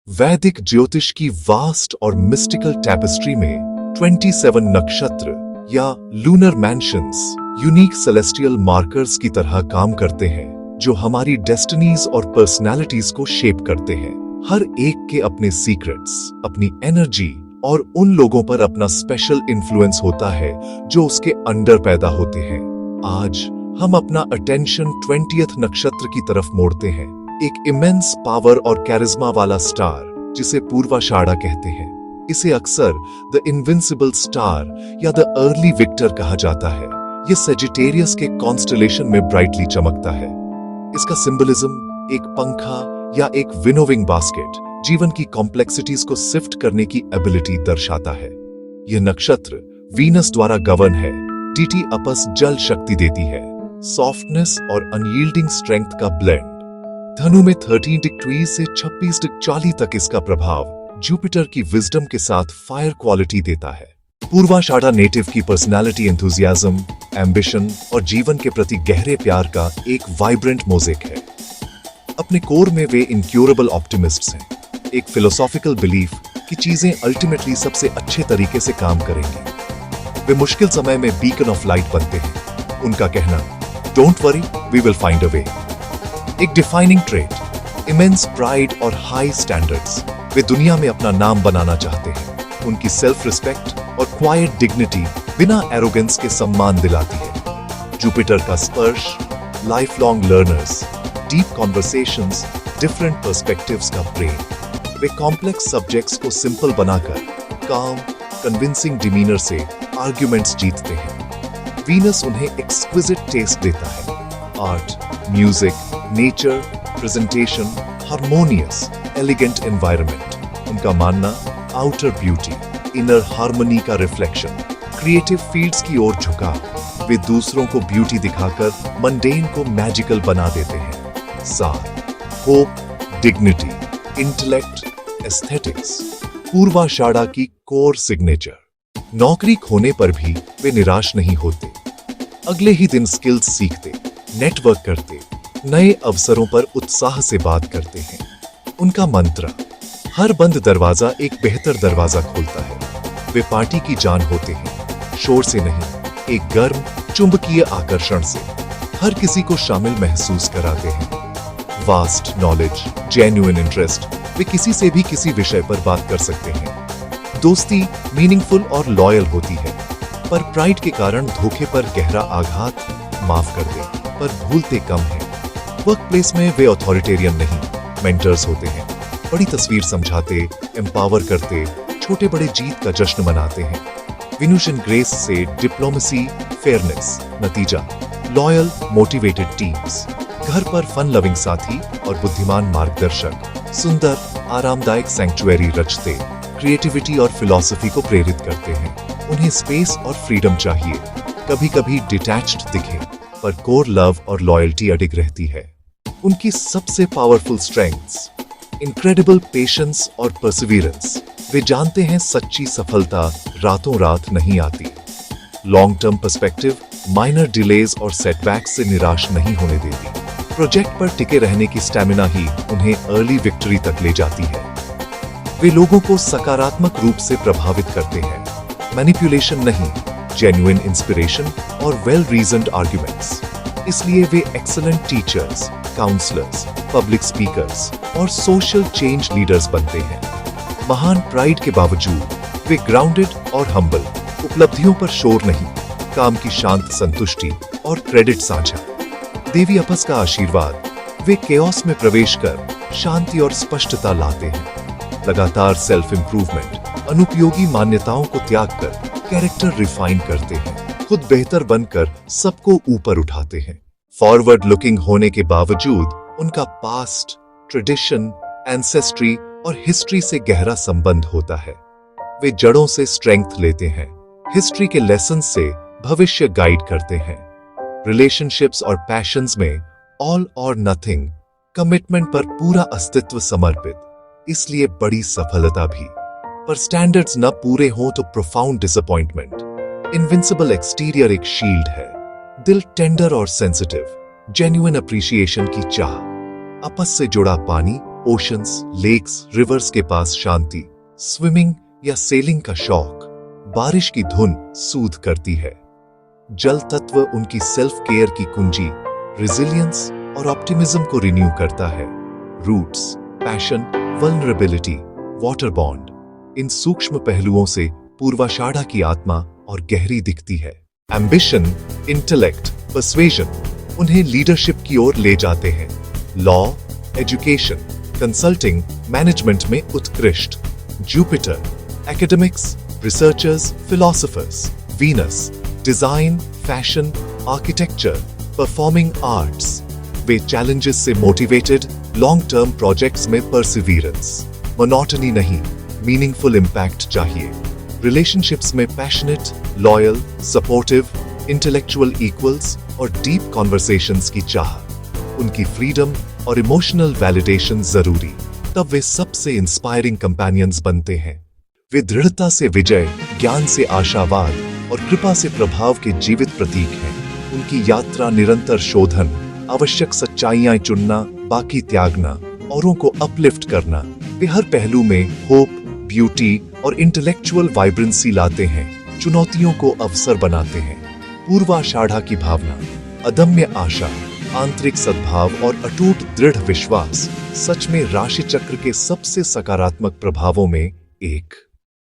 वैदिक ज्योतिष की वास्ट और मिस्टिकल टैपेस्ट्री में 27 नक्षत्र या lunar mansions unique celestial markers की तरह काम करते हैं जो हमारी डेस्टिनीज और पर्सनालिटीज को शेप करते हैं। हर एक के अपने सीक्रेट्स, अपनी एनर्जी और उन लोगों पर अपना स्पेशल इन्फ्लुएंस होता है जो उसके अंडर पैदा होते हैं। आज हम अपना अटेंशन 20th नक्षत्र की तरफ मोड़ते हैं, एक इमेंस पावर और कैरिज्मा वाला स्टार जिसे पूर्वाषाढ़ा कहते हैं। इसे अक्सर द इनविंसिबल स्टार या द अर्ली विक्टर कहा जाता है। ये सेजिटेरियस के कॉन्स्टलेशन में ब्राइटली चमकता है। इसका सिंबलिज्म एक पंखा या एक विनोविंग बास्केट जीवन की कॉम्प्लेक्सिटीज को सिफ्ट करने की एबिलिटी दर्शाता है। यह नक्षत्र वीनस द्वारा गवर्न है। डीटी अपस जल शक्ति देती है, सॉफ्टनेस और अनयील्डिंग स्ट्रेंथ का ब्लेंड। धनु में 13 डिग्रीज से 26 डिग्री तक इसका प्रभाव जुपिटर की विजडम के साथ फायर क्वालिटी देता है। पूर्वाषाढ़ा नेटिव की पर्सनालिटी एंथुजियाज्म, एम्बिशन और जीवन के प्रति गहरे प्यार का एक वाइब्रेंट मोज़ेक है। अपने कोर में वे इनक्यूरेबल ऑप्टिमिस्ट्स हैं, एक फिलोसॉफिकल बिलीफ कि चीजें अल्टीमेटली सबसे अच्छे तरीके से काम करेंगी। वे मुश्किल समय में बीकन ऑफ लाइट बनते हैं। उनका कहना don't worry we will find a way एक डिफाइनिंग ट्रेट, इमेंस प्राइड और हाई स्टैंडर्ड्स। वे दुनिया में अपना नाम बनाना चाहते हैं। उनकी सेल्फ रिस्पेक्ट और क्वाइट डिग्निटी बिना एरोगेंस के सम्मान दिलाती है। जुपिटर का स्पर्श, life long learners, deep conversations, different perspectives का प्रेम। वे कॉम्प्लेक्स सब्जेक्ट्स को सिंपल बनाकर काम, कन्विंसिंग डिमीनर से आर्ग्यूमेंट्स जीतते हैं। वीनस उन्हें एक्सक्विजिट टेस्ट देता है। Art, music, nature, presentation, harmonious, elegant environment. उनका मानना आउटर ब्यूटी, इनर हार्मनी का रिफ्लेक्शन। क्रिएटिव फील्ड्स की ओर झुका, वे दूसरों को ब्यूटी दिखाकर मंडेन को मैजिकल बना देते हैं। साथ होप, डिग्निटी, इंटेलेक्ट, एस्थेटिक्स, पूर्वाषाढ़ा की कोर सिग्नेचर। नौकरी खोने पर भी वे निराश नहीं होते। अगले ही दिन स्किल्स सीखते, नेटवर्क करते, नए अवसरों पर उत्साह से बात करते हैं। उनका मंत्र हर बंद दरवाजा एक बेहतर दरवाजा खोलता है। वे पार्टी की जान होते हैं, शोर से नहीं, एक गर्म चुंबकीय आकर्षण से। हर किसी को शामिल महसूस कराते हैं। वास्ट नॉलेज, जेन्युइन इंटरेस्ट, वे किसी से भी किसी विषय पर बात कर सकते हैं। दोस्ती मीनिंगफुल और लॉयल होती है, पर प्राइड के कारण धोखे पर गहरा आघात। माफ कर दे पर भूलते कम है। वर्क प्लेस में वे अथॉरिटेरियन नहीं, मेंटर्स होते हैं। बड़ी तस्वीर समझाते, एम्पावर करते, छोटे बड़े जीत का जश्न मनाते हैं। विनुशन ग्रेस से डिप्लोमेसी, फेयरनेस। नतीजा लॉयल, मोटिवेटेड टीम्स। घर पर फन लविंग साथी और बुद्धिमान मार्गदर्शक। सुंदर, आरामदायक सैंक्चुअरी रचते, क्रिएटिविटी और फिलॉसफी को प्रेरित करते हैं। उन्हें स्पेस और फ्रीडम चाहिए। कभी कभी डिटैच्ड दिखे, पर कोर लव और लॉयल्टी अडिग रहती है। उनकी सबसे पावरफुल स्ट्रेंथ्स इनक्रेडिबल पेशेंस और परसिवियरेंस। वे जानते हैं सच्ची सफलता रातों रात नहीं आती। Long term perspective minor delays और सेटबैक्स से निराश नहीं होने देती। प्रोजेक्ट पर टिके रहने की स्टैमिना ही उन्हें अर्ली विक्ट्री तक ले जाती है। वे लोगों को सकारात्मक रूप से प्रभावित करते हैं, मैनिपुलेशन नहीं, जेन्युइन इंस्पिरेशन और वेल रीजन्ड आर्ग्यूमेंट्स। इसलिए वे excellent teachers, counsellors, public speakers और सोशल चेंज लीडर्स बनते हैं। महान प्राइड के बावजूद वे ग्राउंडेड और हम्बल। उपलब्धियों पर शोर नहीं, काम की शांत संतुष्टि और क्रेडिट साझा। देवी अपस का आशीर्वाद, वे केओस में प्रवेश कर शांति और स्पष्टता लाते हैं। लगातार सेल्फ इंप्रूवमेंट, अनुपयोगी मान्यताओं को त्याग कर कैरेक्टर रिफाइन करते हैं। खुद बेहतर बनकर सबको ऊपर उठाते हैं। फॉरवर्ड लुकिंग होने के बावजूद उनका पास्ट, ट्रेडिशन, एंसेस्ट्री और हिस्ट्री से गहरा संबंध होता है। वे जड़ों से स्ट्रेंथ लेते हैं, हिस्ट्री के लेसन से भविष्य गाइड करते हैं। रिलेशनशिप्स और पैशंस में ऑल और नथिंग, कमिटमेंट पर पूरा अस्तित्व समर्पित। इसलिए बड़ी सफलता भी, पर स्टैंडर्ड्स न पूरे हों तो प्रोफाउंड डिसअपॉइंटमेंट। इनविंसिबल एक्सटीरियर एक शील्ड है, दिल टेंडर और सेंसिटिव, जेन्युइन अप्रिशिएशन की चाह। आपस से जुड़ा पानी ओशंस, लेक्स, रिवर्स के पास शांति, स्विमिंग या सेलिंग का शौक, बारिश की धुन सूद करती है। जल तत्व उनकी सेल्फ केयर की कुंजी, रेजिलियंस और ऑप्टिमिज्म को रिन्यू करता है। Roots, passion, vulnerability, water bond, इन सूक्ष्म पहलुओं से पूर्वाषाढ़ा की आत्मा और गहरी दिखती है। एम्बिशन, इंटेलेक्ट, पर्सुएजन उन्हें लीडरशिप की ओर ले जाते हैं। लॉ, एजुकेशन, कंसल्टिंग, मैनेजमेंट में उत्कृष्ट। Jupiter, academics, researchers, philosophers. Venus, design, fashion, architecture, performing arts, वे चैलेंजेस से मोटिवेटेड, लॉन्ग टर्म प्रोजेक्ट्स में परसिवियरेंस, मोनोटनी नहीं, मीनिंगफुल इम्पैक्ट चाहिए। रिलेशनशिप्स में passionate, loyal, supportive, intellectual equals और डीप कॉन्वर्सेशंस की चाह। उनकी फ्रीडम और इमोशनल वैलिडेशन जरूरी, तब वे सबसे इंस्पायरिंग कंपेनियंस बनते हैं। वे दृढ़ता से विजय, ज्ञान से आशावाद और कृपा से प्रभाव के जीवित प्रतीक हैं। उनकी यात्रा निरंतर शोधन, आवश्यक सच्चाइयां चुनना, बाकी त्यागना, औरों को अपलिफ्ट करना। वे हर पहलू में होप, ब्यूटी और इंटेलेक्चुअल वाइब्रेंसी लाते हैं, चुनौतियों को अवसर बनाते हैं। पूर्वाषाढ़ा की भावना, अदम्य आशा, आंतरिक सद्भाव और अटूट दृढ़ विश्वास सच में राशि चक्र के सबसे सकारात्मक प्रभावों में एक